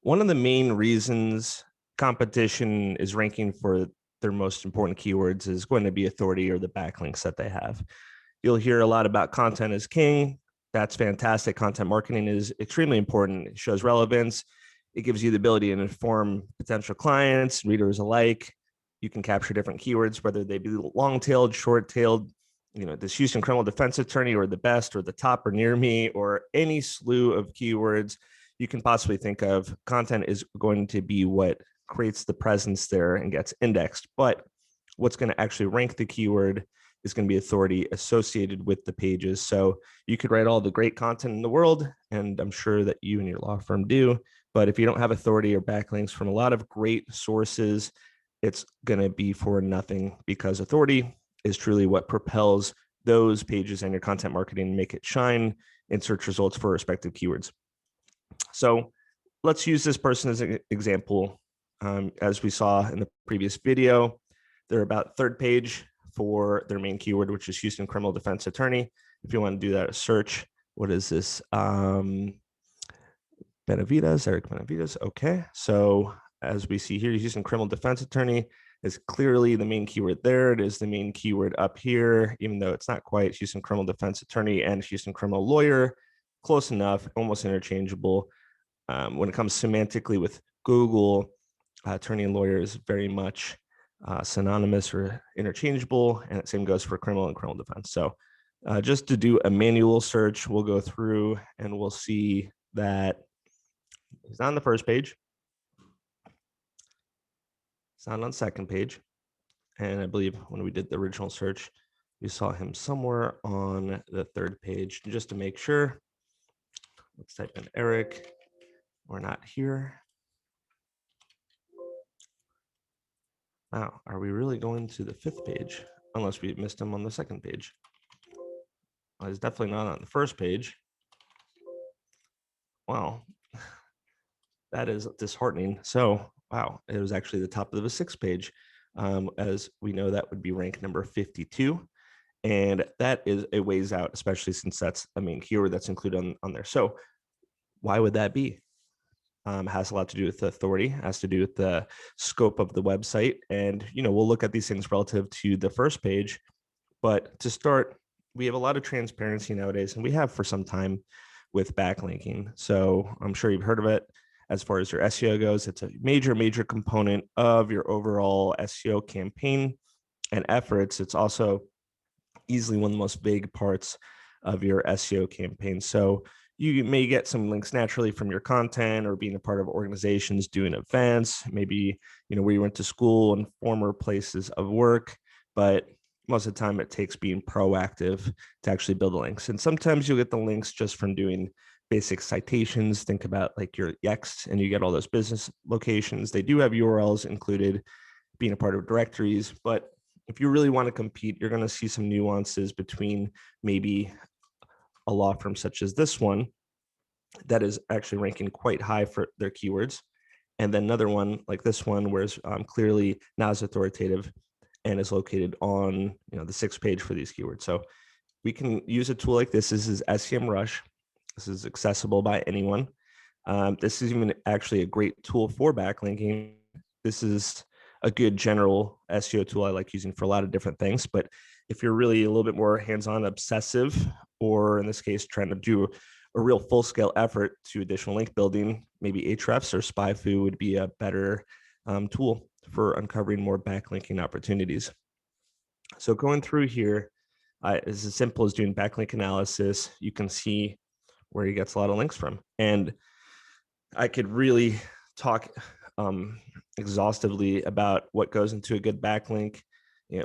One of the main reasons competition is ranking for their most important keywords is going to be authority or the backlinks that they have. You'll hear a lot about content is king. That's fantastic. Content marketing is extremely important. It shows relevance. It gives you the ability to inform potential clients, readers alike. You can capture different keywords, whether they be long-tailed, short-tailed, this Houston criminal defense attorney or the best or the top or near me or any slew of keywords you can possibly think of. Content is going to be what creates the presence there and gets indexed. But what's going to actually rank the keyword is going to be authority associated with the pages. So you could write all the great content in the world, and I'm sure that you and your law firm do. But if you don't have authority or backlinks from a lot of great sources, it's going to be for nothing, because authority is truly what propels those pages and your content marketing and make it shine in search results for respective keywords. So let's use this person as an example. As we saw in the previous video, they're about third page for their main keyword, which is Houston criminal defense attorney. If you want to do that search, what is this? Benavides, Eric Benavides. Okay. So as we see here, Houston criminal defense attorney is clearly the main keyword there. It is the main keyword up here, even though it's not quite. Houston criminal defense attorney and Houston criminal lawyer, close enough, almost interchangeable. When it comes semantically with Google, attorney and lawyer is very much synonymous or interchangeable, and the same goes for criminal and criminal defense. So just to do a manual search, we'll go through and we'll see that he's not on the first page. It's not on the second page. And I believe when we did the original search, we saw him somewhere on the third page. Just to make sure, let's type in Eric. We're not here. Wow, are we really going to the fifth page? Unless we missed him on the second page. Well, he's definitely not on the first page. Wow, that is disheartening. So, wow, it was actually the top of the sixth page. As we know, that would be rank number 52. And that is a ways out, especially since that's a main keyword that's included on there. So why would that be? Has a lot to do with the authority, has to do with the scope of the website. And, we'll look at these things relative to the first page. But to start, we have a lot of transparency nowadays, and we have for some time with backlinking. So I'm sure you've heard of it. As far as your SEO goes, it's a major component of your overall SEO campaign and efforts. It's also easily one of the most vague parts of your SEO campaign. So you may get some links naturally from your content or being a part of organizations doing events, maybe, where you went to school and former places of work. But most of the time it takes being proactive to actually build the links. And sometimes you'll get the links just from doing basic citations. Think about like your Yext, and you get all those business locations. They do have URLs included, being a part of directories. But if you really want to compete, you're going to see some nuances between maybe a law firm such as this one that is actually ranking quite high for their keywords, and then another one like this one, where it's clearly not as authoritative and is located on the sixth page for these keywords. So we can use a tool like this. This is SEMrush. This is accessible by anyone. This is even actually a great tool for backlinking. This is a good general SEO tool I like using for a lot of different things. But if you're really a little bit more hands-on obsessive, or in this case, trying to do a real full-scale effort to additional link building, maybe Ahrefs or SpyFu would be a better tool for uncovering more backlinking opportunities. So going through here is as simple as doing backlink analysis. You can see where he gets a lot of links from. And I could really talk exhaustively about what goes into a good backlink,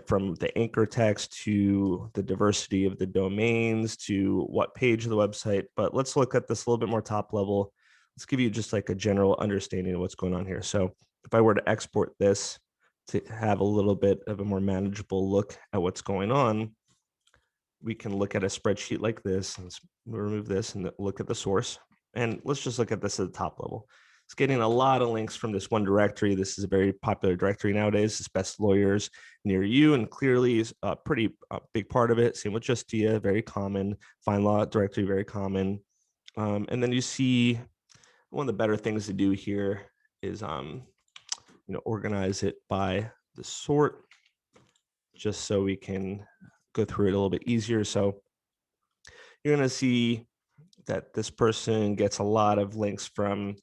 from the anchor text to the diversity of the domains to what page of the website. But let's look at this a little bit more top level. Let's give you just like a general understanding of what's going on here. So if I were to export this to have a little bit of a more manageable look at what's going on, we can look at a spreadsheet like this, and remove this and look at the source. And let's just look at this at the top level. It's getting a lot of links from this one directory. This is a very popular directory nowadays. It's best lawyers near you, and clearly is a pretty big part of it. Same with Justia, very common. FindLaw directory, very common. And then you see One of the better things to do here is organize it by the sort, just so we can go through it a little bit easier. So you're going to see that this person gets a lot of links from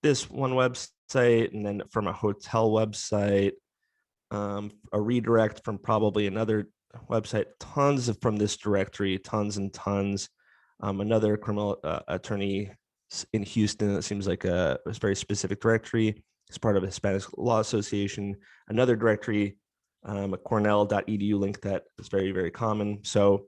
this one website, and then from a hotel website, a redirect from probably another website, tons from this directory, tons and tons. Another criminal attorney in Houston, that seems like a very specific directory. It's part of a Hispanic Law Association. Another directory, a cornell.edu link that is very, very common. So,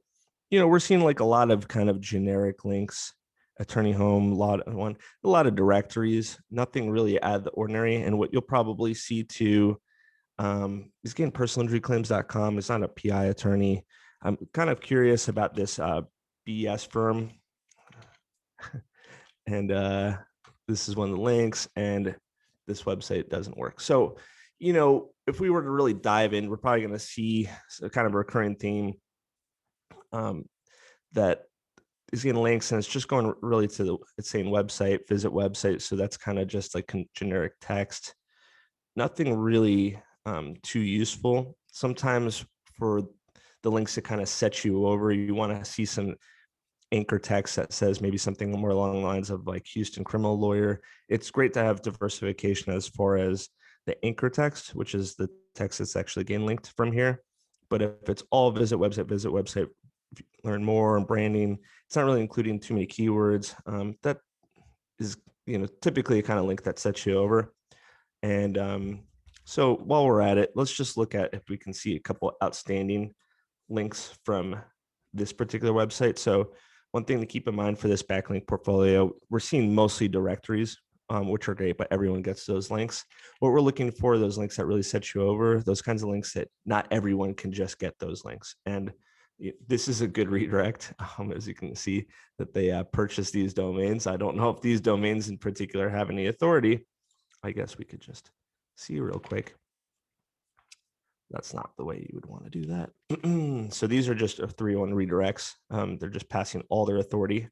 we're seeing like a lot of kind of generic links, attorney home, a lot of directories, nothing really out of the ordinary. And what you'll probably see too, is again, personalinjuryclaims.com. It's not a PI attorney. I'm kind of curious about this BS firm. And this is one of the links, and this website doesn't work. So, if we were to really dive in, we're probably going to see a kind of a recurring theme that is getting links, and it's just going really to it's saying website, visit website. So that's kind of just like generic text. Nothing really too useful. Sometimes for the links to kind of set you over, you want to see some anchor text that says maybe something more along the lines of like Houston criminal lawyer. It's great to have diversification as far as the anchor text, which is the text that's actually getting linked from here. But if it's all visit website, learn more, and branding, it's not really including too many keywords. That is, typically a kind of link that sets you over. And so while we're at it, let's just look at if we can see a couple outstanding links from this particular website. So one thing to keep in mind for this backlink portfolio, we're seeing mostly directories, which are great, but everyone gets those links. What we're looking for are those links that really set you over, those kinds of links that not everyone can just get those links. And this is a good redirect, as you can see that they purchased these domains. I don't know if these domains in particular have any authority. I guess we could just see real quick. That's not the way you would want to do that. So these are just 301 redirects. They're just passing all their authority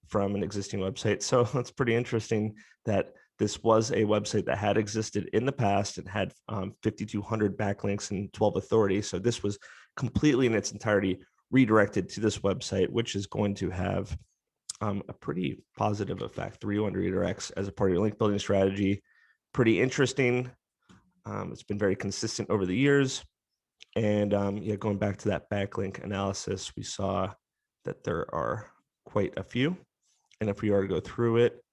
from an existing website. So that's pretty interesting that this was a website that had existed in the past and had 5,200 backlinks and 12 authority. So this was completely in its entirety redirected to this website, which is going to have a pretty positive effect. 301 redirects as a part of your link building strategy. Pretty interesting. It's been very consistent over the years. And going back to that backlink analysis, we saw that there are quite a few. And if we are to go through it,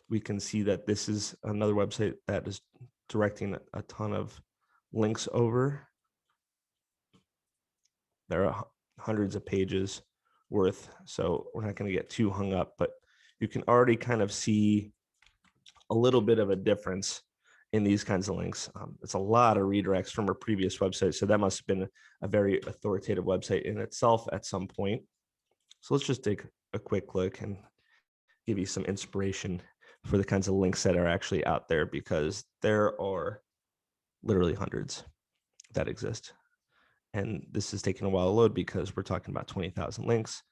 we can see that this is another website that is directing a ton of links over. There are hundreds of pages worth, so we're not going to get too hung up, but you can already kind of see a little bit of a difference in these kinds of links. It's a lot of redirects from our previous website, so that must have been a very authoritative website in itself at some point. So let's just take a quick look and give you some inspiration for the kinds of links that are actually out there, because there are literally hundreds that exist. And this is taking a while to load because we're talking about 20,000 links.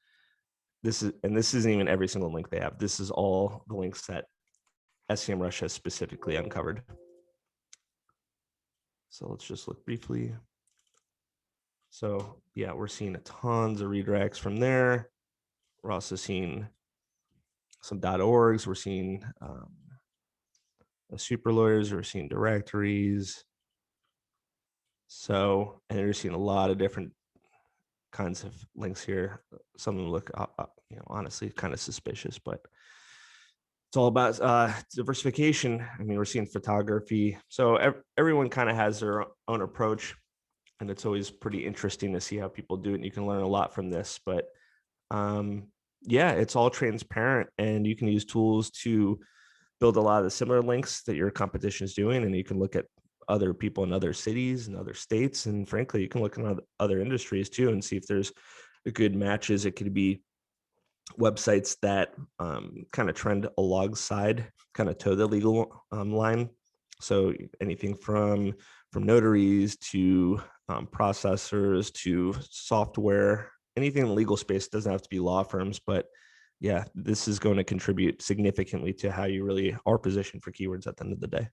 This isn't even every single link they have. This is all the links that SEMrush has specifically uncovered. So let's just look briefly. So yeah, we're seeing tons of redirects from there. We're also seeing some .orgs. We're seeing super lawyers. We're seeing directories. So, and you're seeing a lot of different kinds of links here. Some of them look, honestly, kind of suspicious, but it's all about diversification. I mean, we're seeing photography. So everyone kind of has their own approach, and it's always pretty interesting to see how people do it. And you can learn a lot from this, but it's all transparent, and you can use tools to build a lot of the similar links that your competition is doing. And you can look at other people in other cities and other states. And frankly, you can look at other industries too and see if there's good matches. It could be websites that kind of trend alongside, kind of toe the legal line. So anything from notaries to processors to software, anything in the legal space. Doesn't have to be law firms, but yeah, this is going to contribute significantly to how you really are positioned for keywords at the end of the day.